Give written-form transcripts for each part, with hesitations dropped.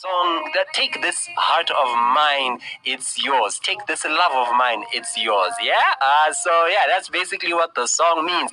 Song that take this heart of mine, it's yours. Take this love of mine, it's yours. Yeah? That's basically what the song means.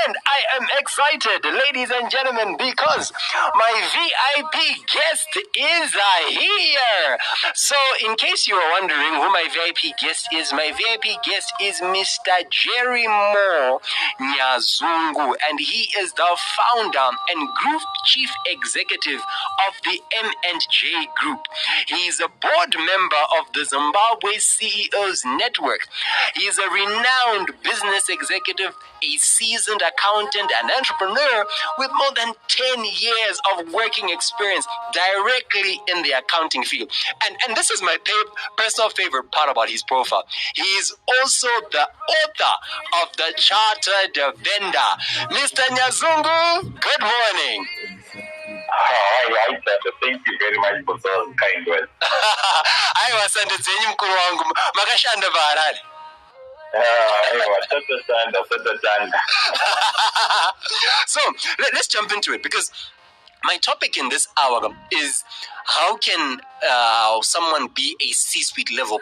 And I am excited, ladies and gentlemen, because my VIP guest is here. So, in case you are wondering who my VIP guest is, my VIP guest is Mr. Jerry Moore Nyazungu, and he is the founder and group chief executive of the M&J Group. He is a board member of the Zimbabwe CEOs Network. He is a renowned business executive, a seasoned accountant and entrepreneur with more than 10 years of working experience directly in the accounting field. And this is my personal favorite part about his profile. He is also the author of the Chartered Vendor. Mr. Nyazungu, good morning. Hi, thank you very much for those kind words. I was sending mkuru wangu makashanda barali. So let's jump into it, because my topic in this hour is how can someone be a C-suite level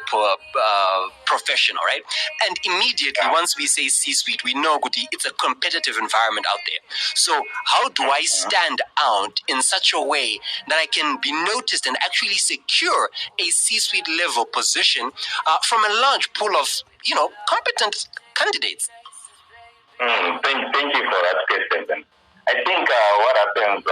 professional, right? And immediately, once we say C-suite, we know it's a competitive environment out there. So how do I stand out in such a way that I can be noticed and actually secure a C-suite level position from a large pool of, competent candidates? Thank you for that question. I think what happens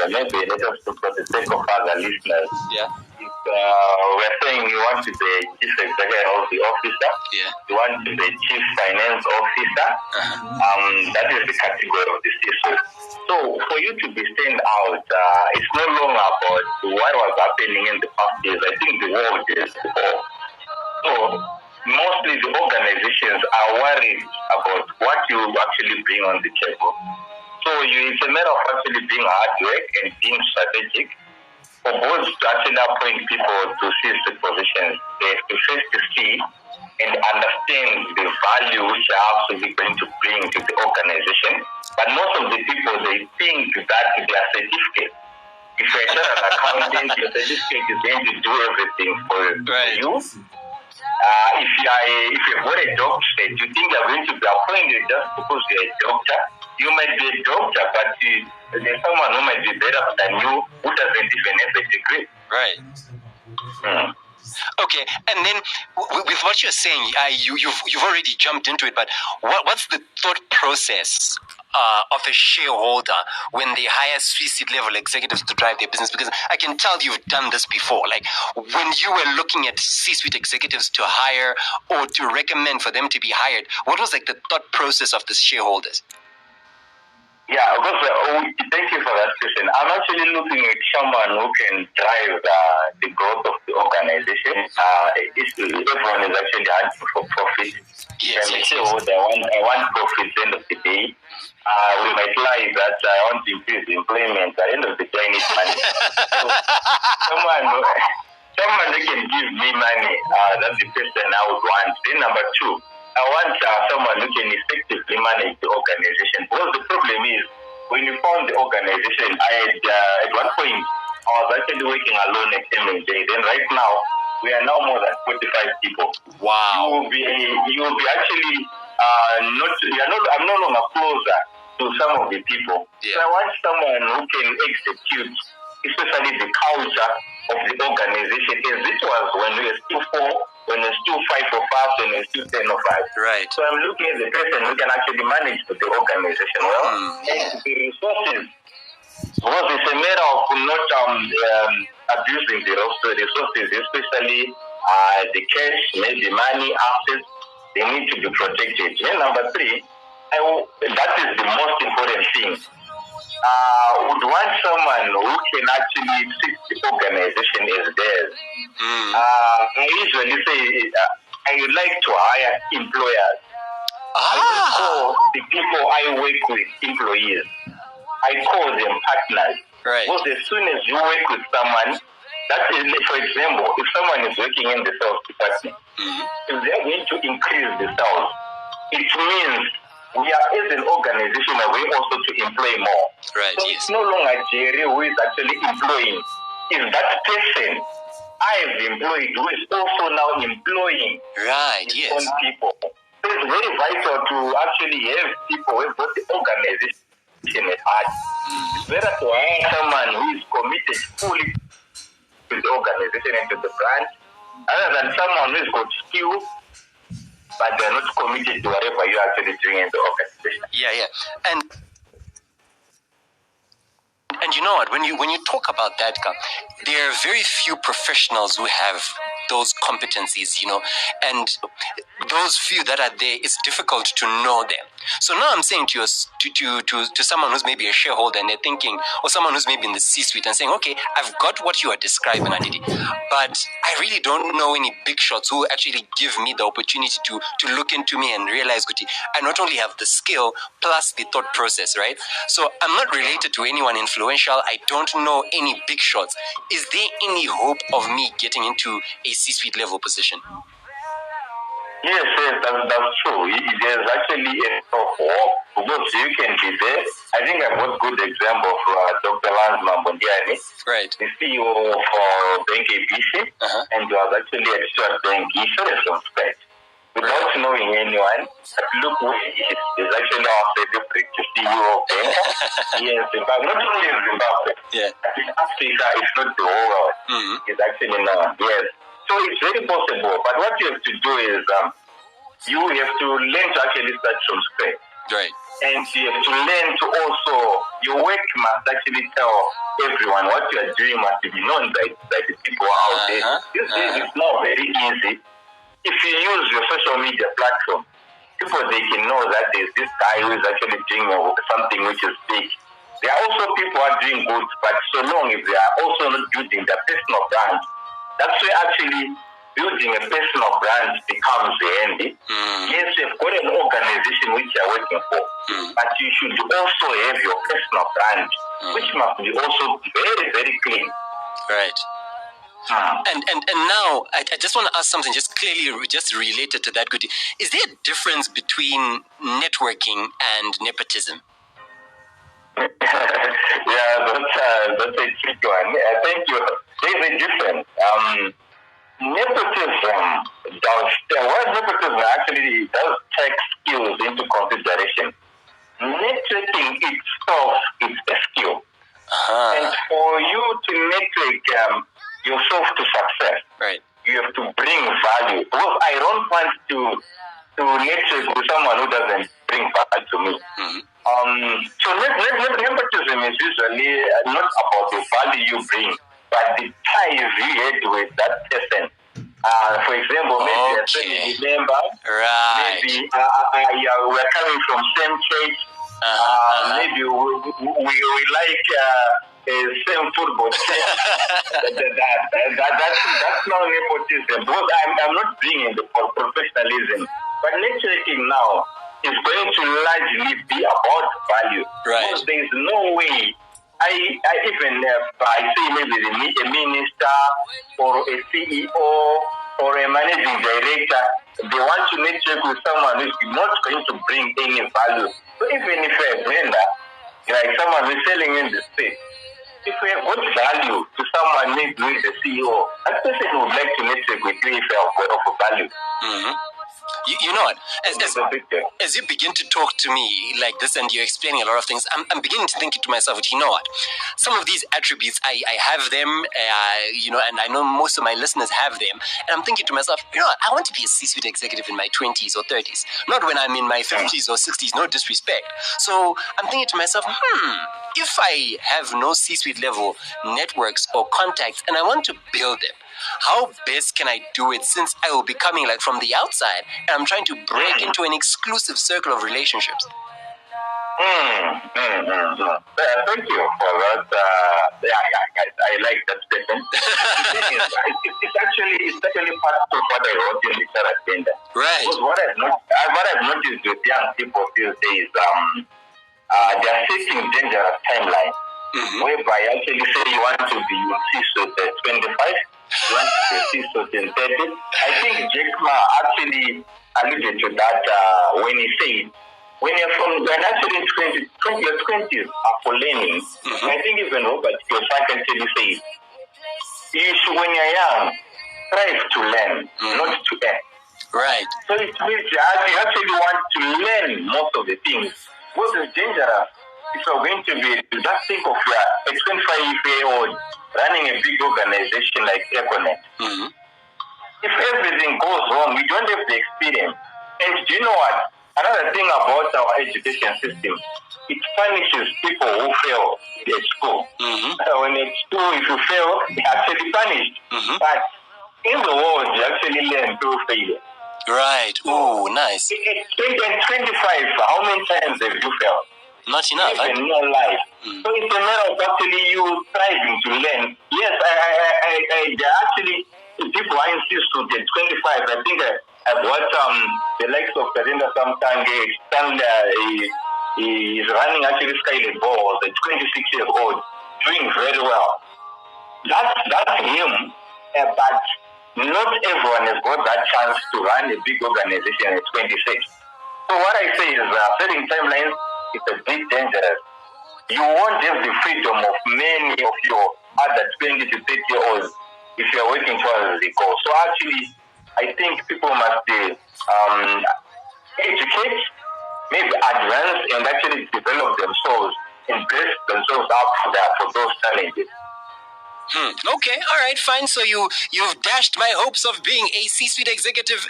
maybe let us for the sake of other listeners. Yeah. We're saying you want to be chief executive of the officer. Yeah. You want to be chief finance officer. That is the category of the C-suite. So for you to be stand out, it's no longer about what was happening in the past years. I think the world is before. So mostly the organizations are worried about what you actually bring on the table. So it's a matter of actually being hard work and being strategic. For both to actually appoint people to C-suite positions, they have to first see and understand the value which they are actually going to bring to the organization. But most of the people, they think that their certificate, if you're just an accountant, your certificate is going to do everything for you. If you've got a doctorate, you think you're going to be appointed just because you're a doctor. You might be a doctor, but there's someone who might be better than you who doesn't even have a degree. Right. Okay, and then with what you're saying, you've already jumped into it, but what's the thought process of a shareholder when they hire C-suite level executives to drive their business? Because I can tell you've done this before. Like when you were looking at C-suite executives to hire or to recommend for them to be hired, what was like the thought process of the shareholders? Yeah, because thank you for that question. I'm actually looking at someone who can drive the growth of the organization. Everyone is actually hunting for profit. Yes. I want profit at the end of the day. We might lie that I want to increase employment. At the end of the day, I need money. So someone who can give me money, that's the person I would want. Then number two, I want someone who can effectively manage the organization. Because the problem is, when you found the organization, at one point, I was actually working alone at M&J. Then right now, we are now more than 45 people. Wow. You will be actually I'm no longer closer to some of the people. Yeah. So I want someone who can execute, especially the culture of the organization, as it was when we were still 4, when there's still 5 of us, when there's still 10 of us. Right. So I'm looking at the person who can actually manage the organization well. And the resources, because it's a matter of not abusing the resources, especially the cash, maybe money, assets, they need to be protected. And number 3, that is the most important thing. Would want someone who can actually treat the organization as theirs. I usually say I would like to hire employers. I call the people I work with employees. I call them partners. Right. Because as soon as you work with someone, that is, for example, if someone is working in the sales department, if they're going to increase the sales, it means we are, as an organization, a way also to employ more. Right, so yes. It's no longer Jerry who is actually employing. is that person I've employed who is also now employing his own people. So it's very vital to actually have people who have got the organization at heart. It's better to hire someone who is committed fully to the organization and to the brand, other than someone who's got skill, but they're not committed to whatever you're actually doing in the organization. And you know what? When you talk about that, there are very few professionals who have those competencies, and those few that are there, it's difficult to know them. So now I'm saying to someone who's maybe a shareholder and they're thinking, or someone who's maybe in the C-suite and saying, okay, I've got what you are describing, Aditi, but I really don't know any big shots who actually give me the opportunity to look into me and realize, Guti, I not only have the skill plus the thought process, right? So I'm not related to anyone influential. I don't know any big shots. Is there any hope of me getting into a C-suite level position? Yes, that's true. There's actually a hope because you can be there. I think I've got good example of Dr. Lance Mambondiani, right? The CEO of Bank ABC, and was actually at Stuart Bank. He started from scratch without knowing anyone. But look where he is. He's actually our favorite CEO of Bank. Yes, but not only in Zimbabwe. I think Africa is not the whole world. It's actually now. Yes. So it's very possible, but what you have to do is you have to learn to actually start from scratch. Right. And you have to learn to also, your work must actually tell everyone what you are doing must be known by the people out there. This is now very easy. If you use your social media platform, people, they can know that there's this guy who is actually doing something which is big. There are also people who are doing good, but so long if they are also not building their personal brand, that's where actually building a personal brand becomes the end. Yes, you've got an organization which you're working for, but you should also have your personal brand, which must be also very, very clean. Right. And now, I just want to ask something just related to that, Guti. Is there a difference between networking and nepotism? Yeah, that's a tricky one. Thank you. There's a difference. Nepotism actually does take skills into consideration. Networking itself is a skill. And for you to network yourself to success, right, you have to bring value. Because I don't want to network with someone who doesn't bring value to me. So nepotism is usually not about the value you bring, but the ties you had with that person. For example, maybe a family member, maybe we're coming from same church, maybe we like same football team. That's not nepotism, because I'm not bringing the professionalism. But networking now is going to largely be about value. Right. Because there is no way I even I say maybe a minister or a CEO or a managing director, they want to network with someone who's not going to bring any value. So even if a vendor, like someone who's selling in the space, if we have got value to someone maybe who is the CEO, that person would like to network with you if they offer value. You know what? As you begin to talk to me like this and you're explaining a lot of things, I'm beginning to think to myself, you know what? Some of these attributes, I have them, and I know most of my listeners have them. And I'm thinking to myself, I want to be a C-suite executive in my 20s or 30s, not when I'm in my 50s or 60s, no disrespect. So I'm thinking to myself, if I have no C-suite level networks or contacts and I want to build them, how best can I do it, since I will be coming like from the outside and I'm trying to break into an exclusive circle of relationships? Thank you for that. I like that statement. It's actually part of what I wrote in the third agenda. Right. Because what I've noticed with young people these days, they are setting dangerous timelines, whereby actually say you want to be in CISO at 25, you want to be CISO at 30. I think Jack Ma actually alluded to that when he said, when actually 20, your 20s are for learning. I think even Robert Kiyosaki actually says, you should, when you're young, strive to learn, not to earn. Right. So it means you actually want to learn most of the things. What is dangerous if you're going to be, just think of a 25-year-old running a big organization like Econet. If everything goes wrong, we don't have the experience. And do you know what? Another thing about our education system, it punishes people who fail at school. When at school, if you fail, you're actually punished. But in the world, you actually learn through failure. Right. Oh, nice. At 25, how many times have you failed? Not enough. Even in your life. So it's a matter of actually you striving to learn. Yes, I actually, people I insist to get 25. I think I've watched the likes of Karinda Samtange, he is running actually Skylit Balls, a 26-year-old, doing very well. That's him, but not everyone has got that chance to run a big organization at 26. So what I say is setting timelines is a bit dangerous. You won't have the freedom of many of your other 20 to 30-year-olds if you're working towards the goal. So actually, I think people must educate, maybe advance, and actually develop themselves and brace themselves up for those challenges. Okay, all right, fine. So you've dashed my hopes of being a C-suite executive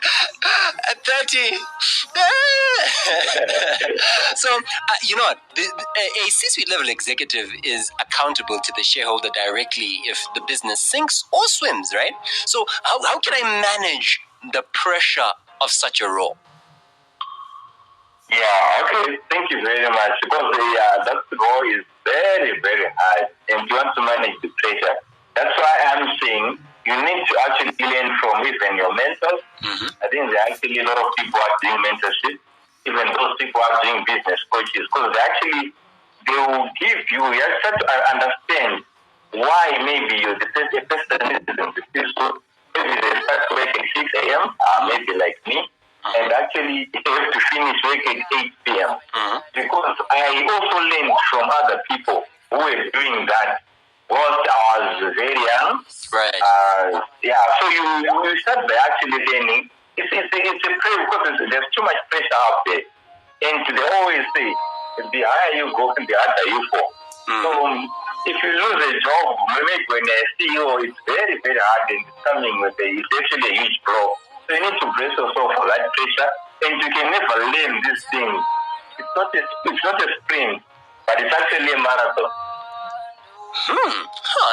at 30. So, you know what? A C-suite level executive is accountable to the shareholder directly if the business sinks or swims, right? So how can I manage the pressure of such a role? Yeah, okay, thank you very much. Because that role is very, very hard, and you want to manage the pressure. That's why I'm saying you need to actually learn from even your mentors. I think there are actually a lot of people are doing mentorship, even those people are doing business coaches, because they will give you have to understand why maybe you're the person is in the system. Maybe they start work at 6 a.m., maybe like me, and actually they have to finish work at 8 p.m. Because I also learned from other people who were doing that whilst I was very young. Right. So you start by actually learning. It's a pressure because there's too much pressure out there. And they always say, the higher you go, the harder you fall. So if you lose a job, maybe when a CEO, it's very, very hard and it's coming with it's actually a huge blow. So you need to brace yourself for that pressure, and you can never learn these things. It's not a sprint, but it's actually a marathon.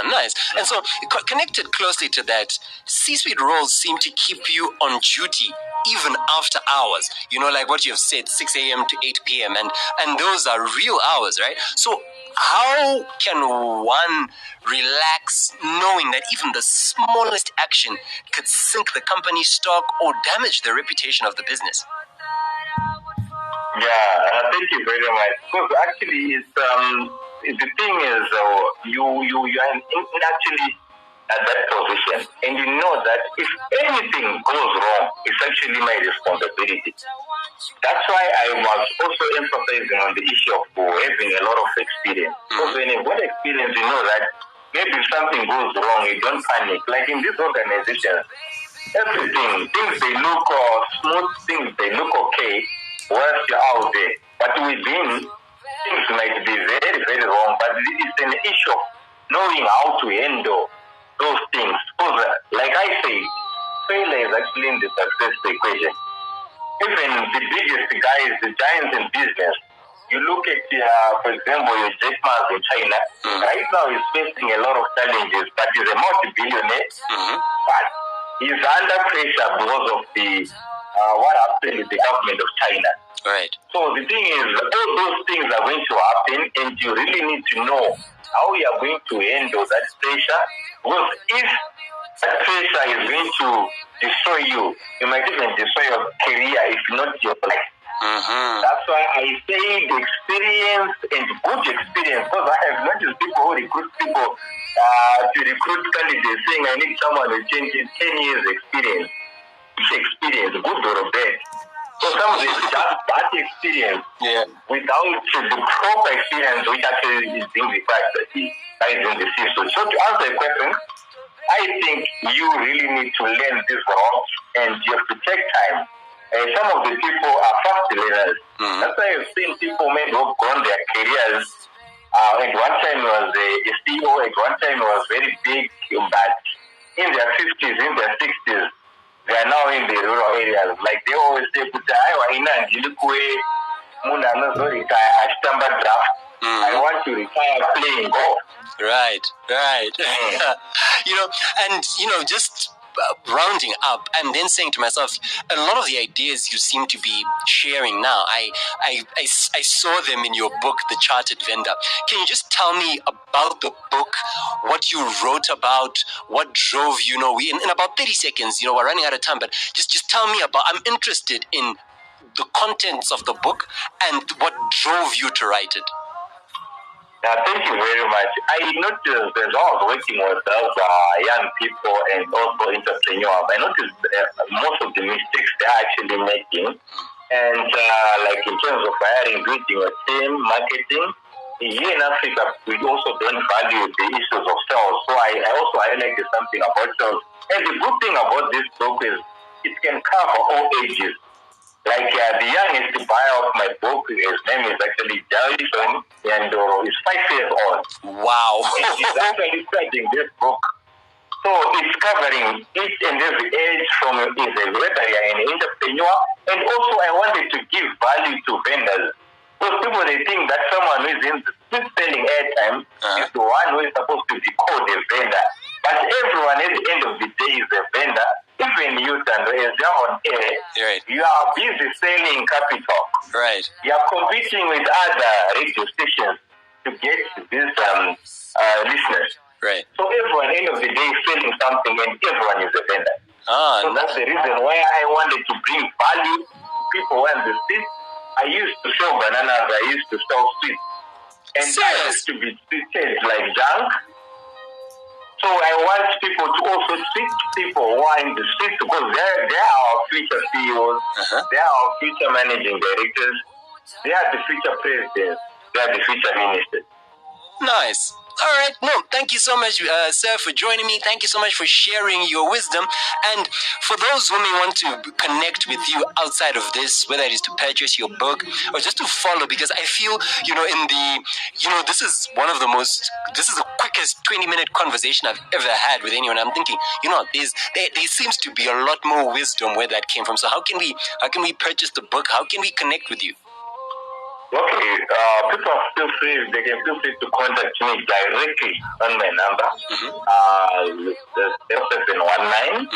Nice. And so, connected closely to that, C-suite roles seem to keep you on duty even after hours. You know, like what you've said, 6 a.m. to 8 p.m. And those are real hours, right? So how can one relax knowing that even the smallest action could sink the company's stock or damage the reputation of the business? Yeah, thank you very much. Because actually, the thing is, you are actually at that position, and you know that if anything goes wrong, it's actually my responsibility. That's why I was also emphasizing on the issue of having a lot of experience. Because when you've got experience, you know that maybe if something goes wrong, you don't panic. Like in this organization, things they look smooth, things they look okay whilst you're out there. But within, things might be very, very wrong. But it's an issue of knowing how to handle those things. Because, like I say, failure is actually in the success equation. Even the biggest guys, the giants in business, you look at, for example, your Jack Ma in China, right now he's facing a lot of challenges, but he's a multi-billionaire, but he's under pressure because of the what happened with the government of China. Right. So the thing is, all those things are going to happen, and you really need to know how you are going to handle that pressure, because if that pressure is going to destroy you, you might even destroy your career, if not your life. That's why I say the experience and good experience, because I have noticed people who recruit people to recruit candidates saying I need someone with 10 years experience. Which experience, good or bad? So some of it's just that experience without the proper experience which actually is being required by in the system. So to answer the question, I I think you really need to learn these ropes, and you have to take time. Some of the people are fast learners. That's why I've seen people maybe who've grown their careers. At one time he was a CEO, at one time he was very big, but in their 50s, in their 60s, they are now in the rural areas. Like they always say, I want to retire playing golf. Right. Just rounding up and then saying to myself, a lot of the ideas you seem to be sharing now, I saw them in your book, The Chartered Vendor. Can you just tell me about the book, what you wrote about, what drove you? In about 30 seconds, we're running out of time, but just tell me about, I'm interested in the contents of the book and what drove you to write it. Thank you very much. I noticed as I was working with those young people and also entrepreneurs, I noticed most of the mistakes they're actually making. And like in terms of hiring, building a team, marketing, here in Africa, we also don't value the issues of sales. So I also highlighted something about sales. And the good thing about this book is it can cover all ages. Like the youngest buyer of my book, his name is actually Jason, and he's 5 years old. Wow. And he's actually studying this book. So it's covering each and every age from whether you're an entrepreneur. And also I wanted to give value to vendors. Because people, they think that someone who is in the street selling airtime is the one who is supposed to be called a vendor. But everyone at the end of the day is a vendor. Even you, Tando, as you're on air, right. You are busy selling Capitalk. Right. You are competing with other radio stations to get these listeners. Right. So everyone, at the end of the day, is selling something, and everyone is a vendor. So that's the reason why I wanted to bring value to people on the street. I used to sell bananas. I used to sell sweets. And I used to be treated like junk. So I want people to also treat people who are in the streets because they are our future CEOs, they are our future managing directors, they are the future presidents, they are the future ministers. Nice. All right. No, thank you so much, sir, for joining me. Thank you so much for sharing your wisdom. And for those who may want to connect with you outside of this, whether it is to purchase your book or just to follow, because I feel, this is the quickest 20-minute conversation I've ever had with anyone. I'm thinking, there seems to be a lot more wisdom where that came from. So how can we purchase the book? How can we connect with you? Okay, people they can feel free to contact me directly on my number. 0719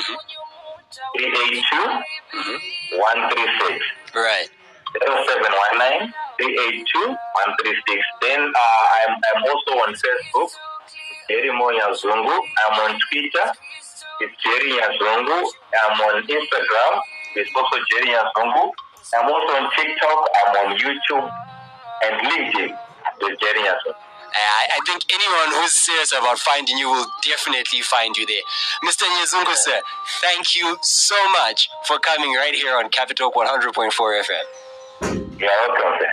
382 136. Right. 0719 382 136. Then I'm also on Facebook, Jerry Nyazungu. I'm on Twitter, it's Jerry Nyazungu. I'm on Instagram, it's also Jerry Nyazungu. I'm also on TikTok, I'm on YouTube, and LinkedIn with Jerry Nyazungu. I think anyone who's serious about finding you will definitely find you there. Mr. Nyazungu, sir, thank you so much for coming right here on Capitalk 100.4 FM. You're welcome, sir.